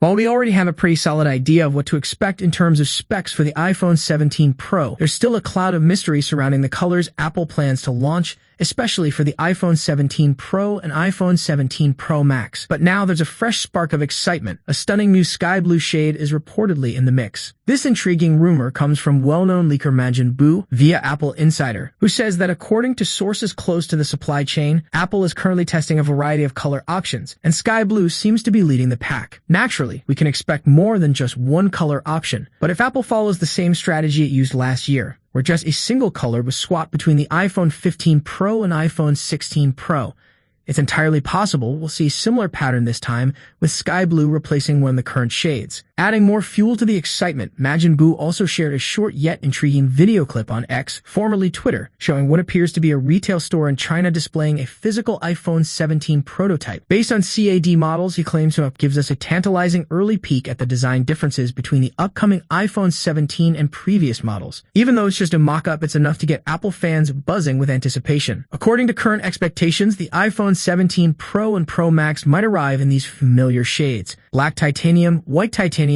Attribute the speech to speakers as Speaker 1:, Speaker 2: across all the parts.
Speaker 1: While we already have a pretty solid idea of what to expect in terms of specs for the iPhone 17 Pro, there's still a cloud of mystery surrounding the colors Apple plans to launch, especially for the iPhone 17 Pro and iPhone 17 Pro Max. But now there's a fresh spark of excitement. A stunning new sky blue shade is reportedly in the mix. This intriguing rumor comes from well-known leaker Majin Bu via Apple Insider, who says that according to sources close to the supply chain, Apple is currently testing a variety of color options, and sky blue seems to be leading the pack. Naturally, we can expect more than just one color option, but if Apple follows the same strategy it used last year, where just a single color was swapped between the iPhone 15 Pro and iPhone 16 Pro, it's entirely possible we'll see a similar pattern this time, with sky blue replacing one of the current shades. Adding more fuel to the excitement, Majin Bu also shared a short yet intriguing video clip on X, formerly Twitter, showing what appears to be a retail store in China displaying a physical iPhone 17 prototype. Based on CAD models, he claims to gives us a tantalizing early peek at the design differences between the upcoming iPhone 17 and previous models. Even though it's just a mock-up, it's enough to get Apple fans buzzing with anticipation. According to current expectations, the iPhone 17 Pro and Pro Max might arrive in these familiar shades: black titanium, white titanium,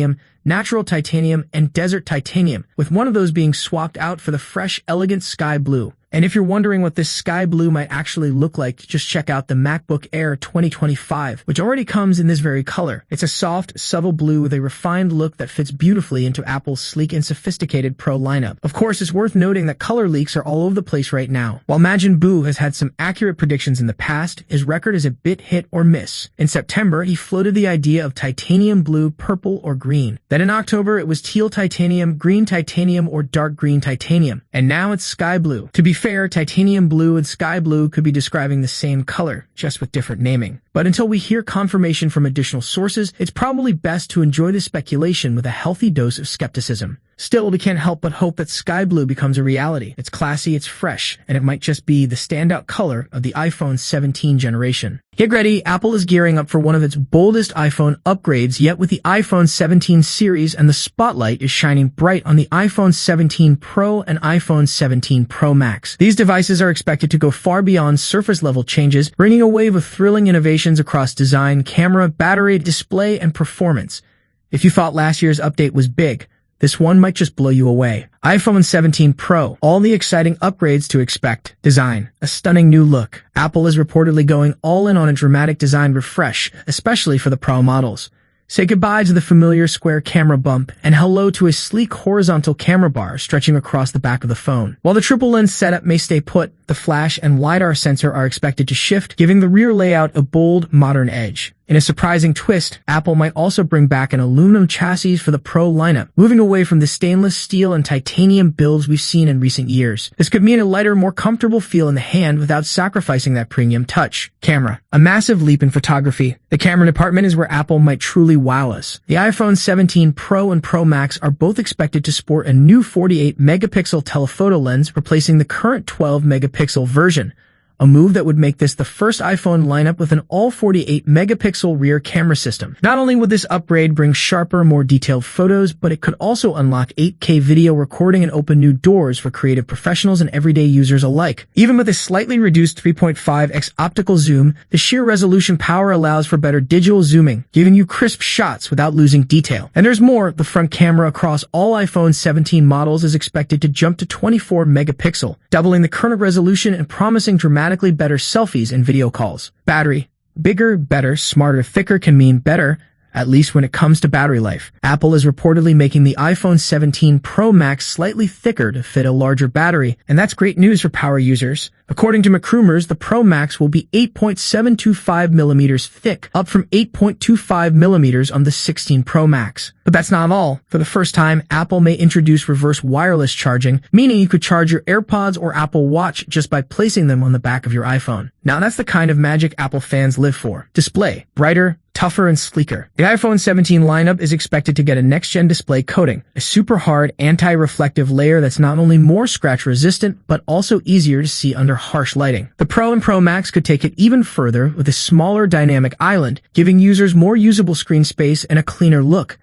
Speaker 1: natural titanium, and desert titanium, with one of those being swapped out for the fresh, elegant sky blue. And if you're wondering what this sky blue might actually look like, just check out the MacBook Air 2025, which already comes in this very color. It's a soft, subtle blue with a refined look that fits beautifully into Apple's sleek and sophisticated Pro lineup. Of course, it's worth noting that color leaks are all over the place right now. While Majin Bu has had some accurate predictions in the past, his record is a bit hit or miss. In September, he floated the idea of titanium blue, purple, or green. Then in October, it was teal titanium, green titanium, or dark green titanium. And now it's sky blue. To be fair, titanium blue and sky blue could be describing the same color, just with different naming. But until we hear confirmation from additional sources, it's probably best to enjoy the speculation with a healthy dose of skepticism. Still, we can't help but hope that sky blue becomes a reality. It's classy, it's fresh, and it might just be the standout color of the iPhone 17 generation. Get ready, Apple is gearing up for one of its boldest iPhone upgrades yet with the iPhone 17 series, and the spotlight is shining bright on the iPhone 17 Pro and iPhone 17 Pro Max. These devices are expected to go far beyond surface-level changes, bringing a wave of thrilling innovations across design, camera, battery, display, and performance. If you thought last year's update was big, this one might just blow you away. iPhone 17 Pro, all the exciting upgrades to expect. Design, a stunning new look. Apple is reportedly going all in on a dramatic design refresh, especially for the Pro models. Say goodbye to the familiar square camera bump and hello to a sleek horizontal camera bar stretching across the back of the phone. While the triple lens setup may stay put, the flash and LiDAR sensor are expected to shift, giving the rear layout a bold, modern edge. In a surprising twist, Apple might also bring back an aluminum chassis for the Pro lineup, moving away from the stainless steel and titanium builds we've seen in recent years. This could mean a lighter, more comfortable feel in the hand without sacrificing that premium touch. Camera, a massive leap in photography. The camera department is where Apple might truly wow us. The iPhone 17 Pro and Pro Max are both expected to sport a new 48-megapixel telephoto lens, replacing the current 12-megapixel version. A move that would make this the first iPhone lineup with an all 48-megapixel rear camera system. Not only would this upgrade bring sharper, more detailed photos, but it could also unlock 8K video recording and open new doors for creative professionals and everyday users alike. Even with a slightly reduced 3.5x optical zoom, the sheer resolution power allows for better digital zooming, giving you crisp shots without losing detail. And there's more. The front camera across all iPhone 17 models is expected to jump to 24 megapixel, doubling the current resolution and promising dramatically better selfies and video calls. Battery. Bigger, better, smarter, thicker can mean better, at least when it comes to battery life. Apple is reportedly making the iPhone 17 Pro Max slightly thicker to fit a larger battery, and that's great news for power users. According to MacRumors, the Pro Max will be 8.725 millimeters thick, up from 8.25 millimeters on the 16 Pro Max. But that's not all. For the first time, Apple may introduce reverse wireless charging, meaning you could charge your AirPods or Apple Watch just by placing them on the back of your iPhone. Now that's the kind of magic Apple fans live for. Display, brighter, tougher, and sleeker. The iPhone 17 lineup is expected to get a next-gen display coating, a super hard, anti-reflective layer that's not only more scratch-resistant, but also easier to see under harsh lighting. The Pro and Pro Max could take it even further with a smaller dynamic island, giving users more usable screen space and a cleaner look.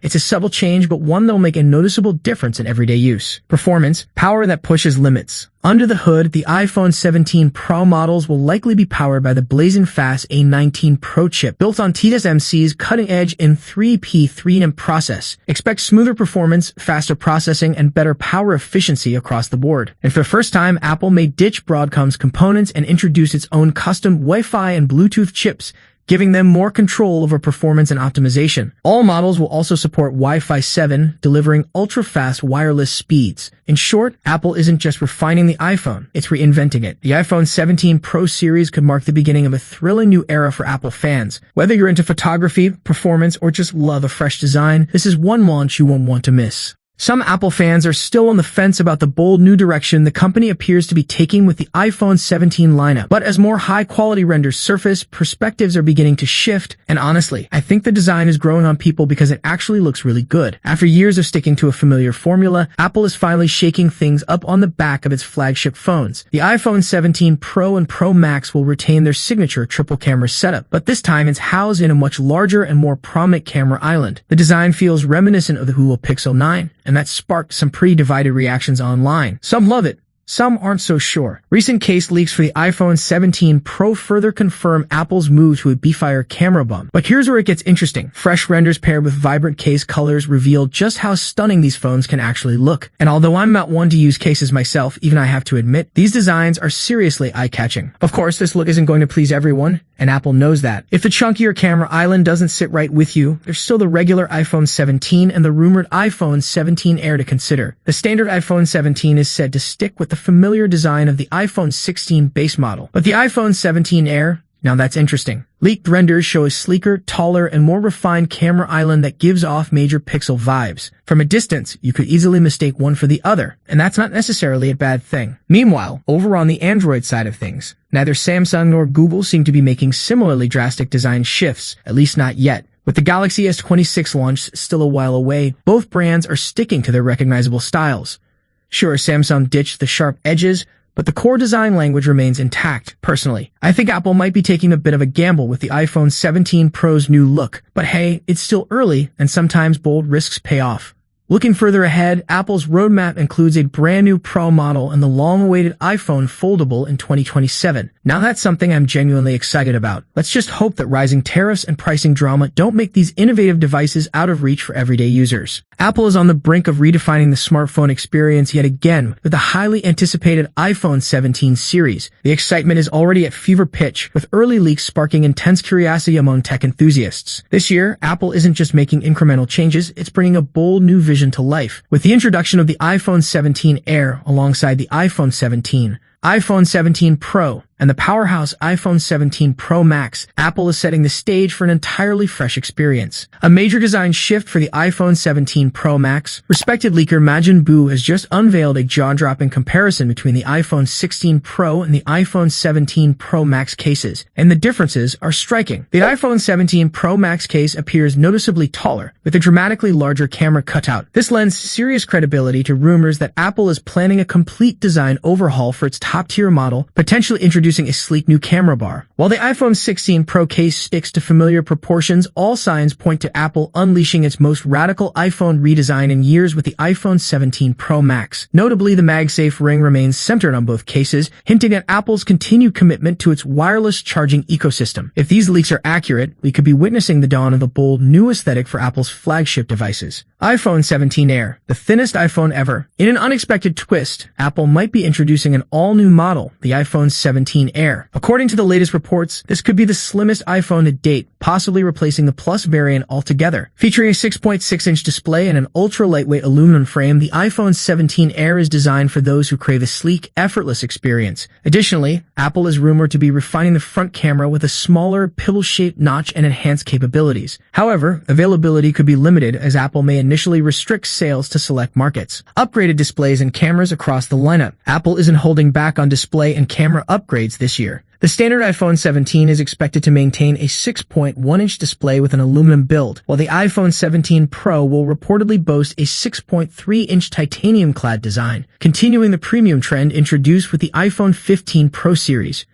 Speaker 1: It's a subtle change, but one that'll make a noticeable difference in everyday use. Performance, power that pushes limits. Under the hood, the iPhone 17 Pro models will likely be powered by the blazing fast A19 Pro chip, built on TSMC's cutting-edge M3P3M process. Expect smoother performance, faster processing, and better power efficiency across the board. And for the first time, Apple may ditch Broadcom's components and introduce its own custom Wi-Fi and Bluetooth chips, giving them more control over performance and optimization. All models will also support Wi-Fi 7, delivering ultra-fast wireless speeds. In short, Apple isn't just refining the iPhone, it's reinventing it. The iPhone 17 Pro series could mark the beginning of a thrilling new era for Apple fans. Whether you're into photography, performance, or just love a fresh design, this is one launch you won't want to miss. Some Apple fans are still on the fence about the bold new direction the company appears to be taking with the iPhone 17 lineup. But as more high-quality renders surface, perspectives are beginning to shift, and honestly, I think the design is growing on people because it actually looks really good. After years of sticking to a familiar formula, Apple is finally shaking things up on the back of its flagship phones. The iPhone 17 Pro and Pro Max will retain their signature triple-camera setup, but this time it's housed in a much larger and more prominent camera island. The design feels reminiscent of the Google Pixel 9, and that sparked some pretty divided reactions online. Some love it, some aren't so sure. Recent case leaks for the iPhone 17 Pro further confirm Apple's move to a beefier camera bump. But here's where it gets interesting. Fresh renders paired with vibrant case colors reveal just how stunning these phones can actually look. And although I'm not one to use cases myself, even I have to admit, these designs are seriously eye-catching. Of course, this look isn't going to please everyone, and Apple knows that. If the chunkier camera island doesn't sit right with you, there's still the regular iPhone 17 and the rumored iPhone 17 Air to consider. The standard iPhone 17 is said to stick with the familiar design of the iPhone 16 base model. But the iPhone 17 Air, now that's interesting. Leaked renders show a sleeker, taller, and more refined camera island that gives off major pixel vibes. From a distance, you could easily mistake one for the other, and that's not necessarily a bad thing. Meanwhile, over on the Android side of things, neither Samsung nor Google seem to be making similarly drastic design shifts, at least not yet. With the Galaxy S26 launch still a while away, both brands are sticking to their recognizable styles. Sure, Samsung ditched the sharp edges, but the core design language remains intact. Personally, I think Apple might be taking a bit of a gamble with the iPhone 17 Pro's new look. But hey, it's still early, and sometimes bold risks pay off. Looking further ahead, Apple's roadmap includes a brand new Pro model and the long-awaited iPhone foldable in 2027. Now that's something I'm genuinely excited about. Let's just hope that rising tariffs and pricing drama don't make these innovative devices out of reach for everyday users. Apple is on the brink of redefining the smartphone experience yet again with the highly anticipated iPhone 17 series. The excitement is already at fever pitch, with early leaks sparking intense curiosity among tech enthusiasts. This year, Apple isn't just making incremental changes, it's bringing a bold new vision to life. With the introduction of the iPhone 17 Air alongside the iPhone 17, iPhone 17 Pro, and the powerhouse iPhone 17 Pro Max, Apple is setting the stage for an entirely fresh experience. A major design shift for the iPhone 17 Pro Max. Respected leaker Majin Bu has just unveiled a jaw-dropping comparison between the iPhone 16 Pro and the iPhone 17 Pro Max cases, and the differences are striking. The iPhone 17 Pro Max case appears noticeably taller, with a dramatically larger camera cutout. This lends serious credibility to rumors that Apple is planning a complete design overhaul for its top-tier model, potentially introducing a sleek new camera bar. While the iPhone 16 Pro case sticks to familiar proportions, all signs point to Apple unleashing its most radical iPhone redesign in years with the iPhone 17 Pro Max. Notably, the MagSafe ring remains centered on both cases, hinting at Apple's continued commitment to its wireless charging ecosystem. If these leaks are accurate, we could be witnessing the dawn of a bold new aesthetic for Apple's flagship devices. iPhone 17 Air, the thinnest iPhone ever. In an unexpected twist, Apple might be introducing an all-new model, the iPhone 17 Air. According to the latest reports, this could be the slimmest iPhone to date, possibly replacing the Plus variant altogether. Featuring a 6.6-inch display and an ultra-lightweight aluminum frame, the iPhone 17 Air is designed for those who crave a sleek, effortless experience. Additionally, Apple is rumored to be refining the front camera with a smaller, pill-shaped notch and enhanced capabilities. However, availability could be limited as Apple may initially restrict sales to select markets. Upgraded displays and cameras across the lineup. Apple isn't holding back on display and camera upgrades this year. The standard iPhone 17 is expected to maintain a 6.1-inch display with an aluminum build, while the iPhone 17 Pro will reportedly boast a 6.3-inch titanium-clad design, continuing the premium trend introduced with the iPhone 15 Pro series.